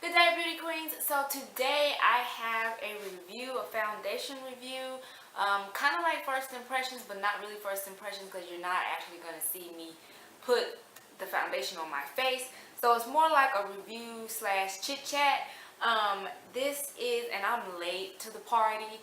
Good day, beauty queens. So today I have a review, a foundation review, kind of like first impressions, but not really first impressions because you're not actually going to see me put the foundation on my face. So it's more like a review slash chit chat. This is, and I'm late to the party.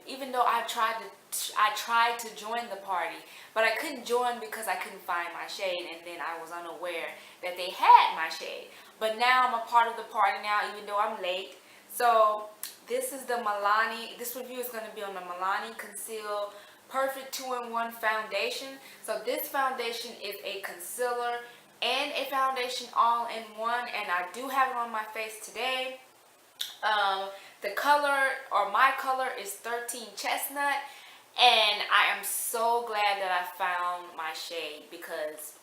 Even though I tried to join the party, but I couldn't join because I couldn't find my shade, and then I was unaware that they had my shade. But now I'm a part of the party now, even though I'm late. So this is the Milani. This review is going to be on the Milani Conceal Perfect 2-in-1 Foundation. So this foundation is a concealer and a foundation all in one, and I do have it on my face today. The color, or my color, is 13 Chestnut, and I am so glad that I found my shade because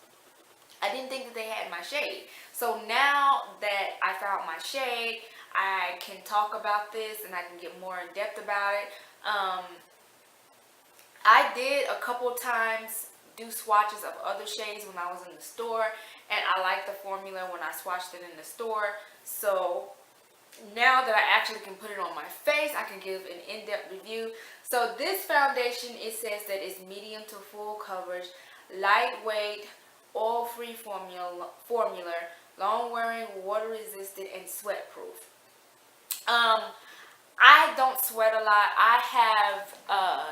I didn't think that they had my shade. So now that I found my shade, I can talk about this and I can get more in depth about it. I did a couple times do swatches of other shades when I was in the store, and I liked the formula when I swatched it in the store. So now that I actually can put it on my face, I can give an in-depth review. So this foundation, it says that it's medium to full coverage, lightweight, oil-free formula, long-wearing, water-resistant, and sweat-proof. I don't sweat a lot. I have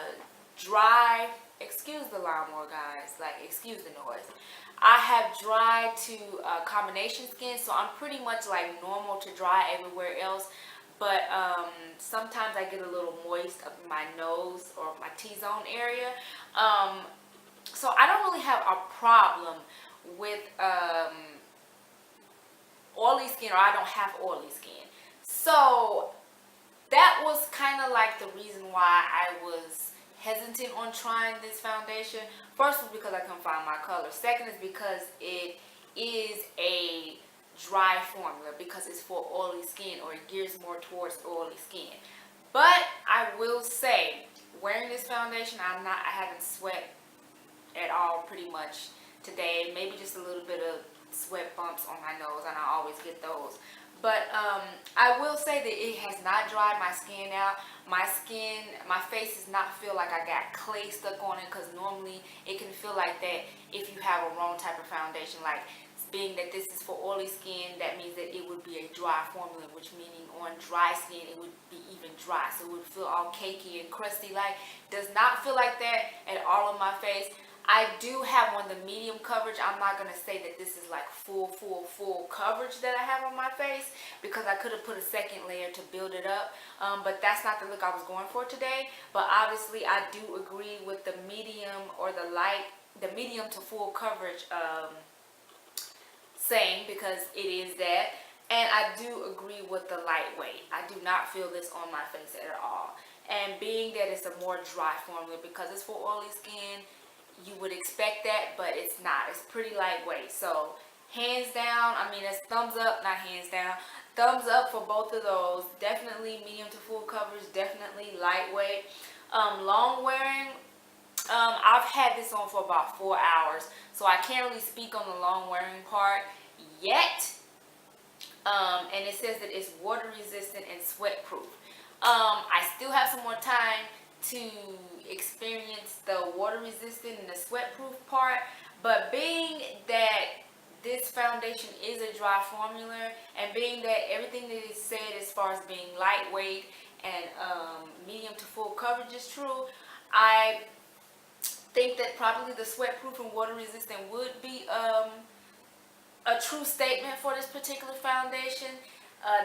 dry, excuse the lawnmower guys, like excuse the noise. I have dry to combination skin, so I'm pretty much like normal to dry everywhere else. But sometimes I get a little moist up in my nose or my T-zone area. So I don't really have a problem with oily skin, or I don't have oily skin. So that was kind of like the reason why I was hesitant on trying this foundation. First was because I couldn't find my color. Second is because it is a dry formula, because it's for oily skin, or it gears more towards oily skin. But I will say, wearing this foundation, I haven't sweat at all pretty much today. Maybe just a little bit of sweat bumps on my nose, and I always get those. But I will say that it has not dried my skin out. My face does not feel like I got clay stuck on it, because normally it can feel like that if you have a wrong type of foundation. Like, being that this is for oily skin, that means that it would be a dry formula, which meaning on dry skin it would be even dry. So it would feel all cakey and crusty. Like, does not feel like that at all on my face. I do have on the medium coverage. I'm not going to say that this is like full coverage that I have on my face, because I could have put a second layer to build it up. But that's not the look I was going for today. But obviously I do agree with the medium, or the medium to full coverage saying, because it is that. And I do agree with the lightweight. I do not feel this on my face at all. And being that it's a more dry formula, because it's for oily skin, you would expect that, but it's not. It's pretty lightweight. So hands down, I mean, it's thumbs up, not hands down, thumbs up for both of those. Definitely medium to full coverage, definitely lightweight. Long wearing, I've had this on for about 4 hours, so I can't really speak on the long wearing part yet. And it says that it's water resistant and sweat proof. I still have some more time to experience the water resistant and the sweat proof part, but being that this foundation is a dry formula, and being that everything that is said as far as being lightweight and medium to full coverage is true, I think that probably the sweat proof and water resistant would be a true statement for this particular foundation.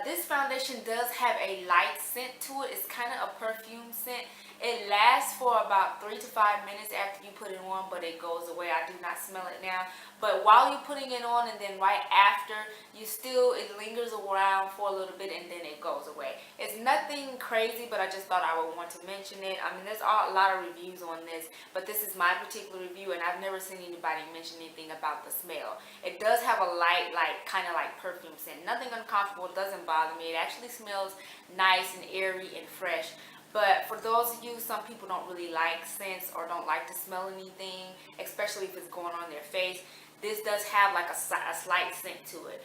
This foundation does have a light scent to it. It's kind of a perfume scent. It lasts for about 3 to 5 minutes after you put it on, but it goes away. I do not smell it now. But while you're putting it on, and then right after, it lingers around for a little bit, and then it goes away. It's nothing crazy, but I just thought I would want to mention it. I mean, there's a lot of reviews on this, but this is my particular review, and I've never seen anybody mention anything about the smell. It does have a light, kind of like perfume scent. Nothing uncomfortable. It doesn't bother me. It actually smells nice and airy and fresh. But for those of you, some people don't really like scents or don't like to smell anything, especially if it's going on their face. This does have like a slight scent to it.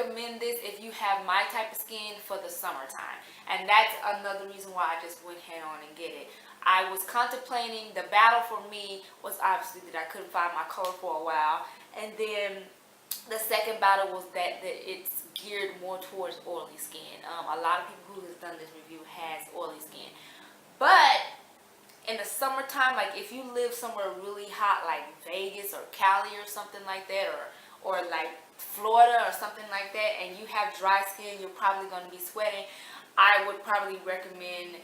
recommend this if you have my type of skin for the summertime. And that's another reason why I just went head on and get it. I was contemplating, the battle for me was obviously that I couldn't find my color for a while. And then the second battle was that it's geared more towards oily skin. A lot of people who has done this review has oily skin. But in the summertime, like if you live somewhere really hot like Vegas or Cali or something like that, or like Florida or something like that, and you have dry skin, you're probably going to be sweating, I would probably recommend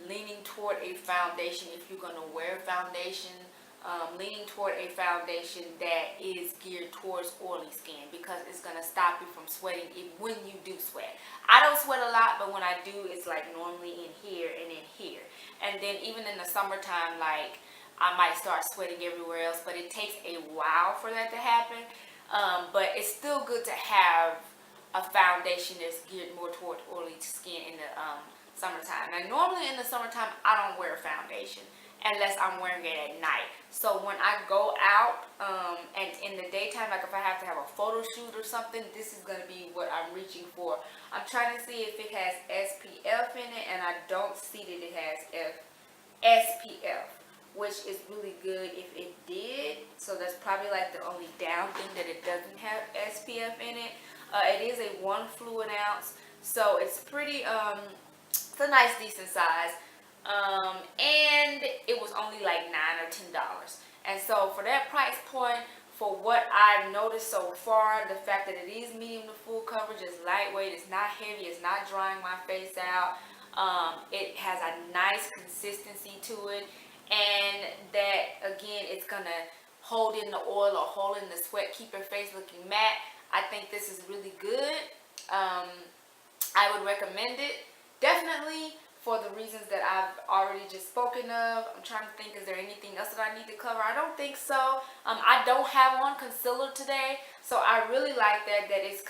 leaning toward a foundation if you're going to wear foundation. Leaning toward a foundation that is geared towards oily skin, because it's going to stop you from sweating when you do sweat. I don't sweat a lot, but when I do, it's like normally in here and in here. And then even in the summertime, like I might start sweating everywhere else, but it takes a while for that to happen. But it's still good to have a foundation that's geared more toward oily skin in the summertime. Now normally in the summertime, I don't wear a foundation unless I'm wearing it at night. So when I go out and in the daytime, like if I have to have a photo shoot or something, this is going to be what I'm reaching for. I'm trying to see if it has SPF in it, and I don't see that it has SPF, which is really good if it did. So that's probably like the only down thing, that it doesn't have SPF in it. It is a 1 fluid ounce, so it's pretty, it's a nice decent size. And it was only like $9 or $10. And so for that price point, for what I've noticed so far, the fact that it is medium to full coverage, it's lightweight, it's not heavy, it's not drying my face out. It has a nice consistency to it, and that again, it's gonna hold in the oil or hold in the sweat, keep your face looking matte. I think this is really good. I would recommend it definitely, for the reasons that I've already just spoken of. I'm trying to think, is there anything else that I need to cover? I don't think so. I don't have on concealer today, so I really like that it's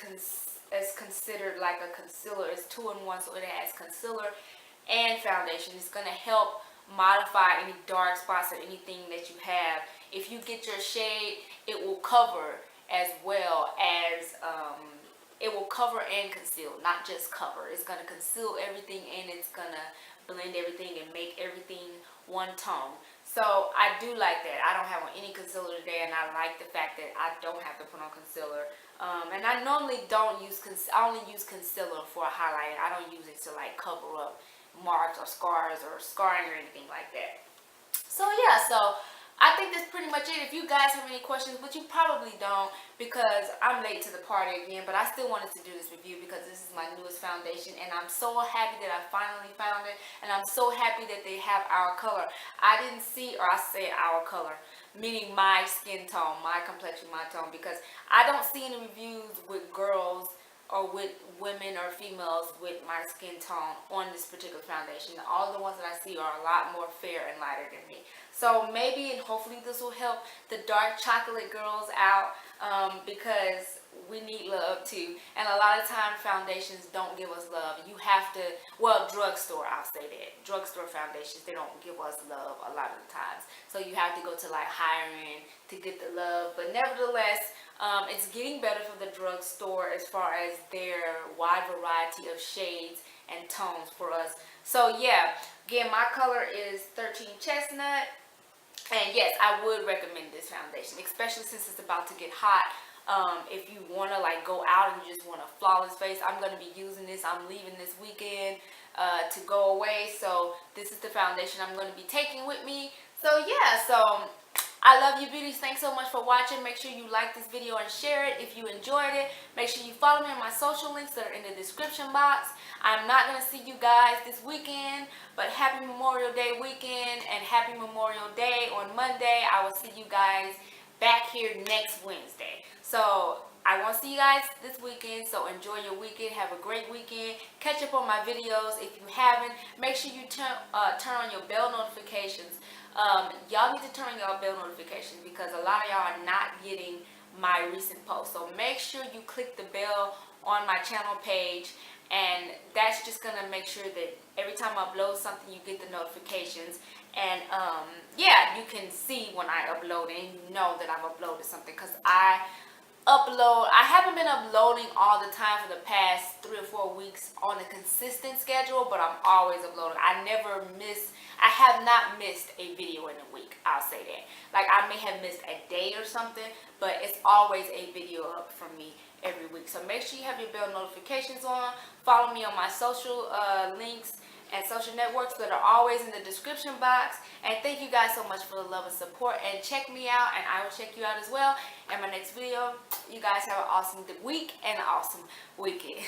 considered like a concealer. It's 2-in-1, so it has concealer and foundation. It's going to help modify any dark spots or anything that you have. If you get your shade, it will cover as well as it will cover and conceal, not just cover. It's going to conceal everything, and it's going to blend everything and make everything one tone. So I do like that. I don't have on any concealer today, and I like the fact that I don't have to put on concealer. And I normally don't use I only use concealer for a highlight. I don't use it to like cover up marks or scars or scarring or anything like that. So yeah, so I think that's pretty much it. If you guys have any questions, but you probably don't, because I'm late to the party again, but I still wanted to do this review because this is my newest foundation, and I'm so happy that I finally found it, and I'm so happy that they have our color. I didn't see, or I say our color, meaning my skin tone, my complexion, my tone, because I don't see any reviews with girls or with women or females with my skin tone on this particular foundation. All the ones that I see are a lot more fair and lighter than me. So maybe and hopefully this will help the dark chocolate girls out, because we need love too. And a lot of times foundations don't give us love. You have to, well, drugstore, I'll say that. Drugstore foundations, they don't give us love a lot of the times. So you have to go to like higher end to get the love. But nevertheless, it's getting better for the drugstore as far as their wide variety of shades and tones for us. So yeah, again, my color is 13 Chestnut. And yes, I would recommend this foundation, especially since it's about to get hot. If you want to like go out and you just want a flawless face, I'm going to be using this. I'm leaving this weekend to go away. So this is the foundation I'm going to be taking with me. So yeah, so I love you beauties. Thanks so much for watching. Make sure you like this video and share it if you enjoyed it. Make sure you follow me on my social links that are in the description box. I'm not going to see you guys this weekend, but happy Memorial Day weekend and happy Memorial Day on Monday. I will see you guys back here next Wednesday. So I won't see you guys this weekend, so enjoy your weekend. Have a great weekend. Catch up on my videos if you haven't. Make sure you turn on your bell notifications. Y'all need to turn on your bell notifications because a lot of y'all are not getting my recent posts. So make sure you click the bell on my channel page, and that's just gonna make sure that every time I upload something, you get the notifications. And yeah, you can see when I upload it and you know that I've uploaded something, because I upload. I haven't been uploading all the time for the past 3 or 4 weeks on a consistent schedule, but I'm always uploading. I have not missed a video in a week, I'll say that. Like, I may have missed a day or something, but it's always a video up from me every week. So make sure you have your bell notifications on. Follow me on my social links and social networks that are always in the description box. And thank you guys so much for the love and support. And check me out, and I will check you out as well in my next video. You guys have an awesome week and an awesome weekend.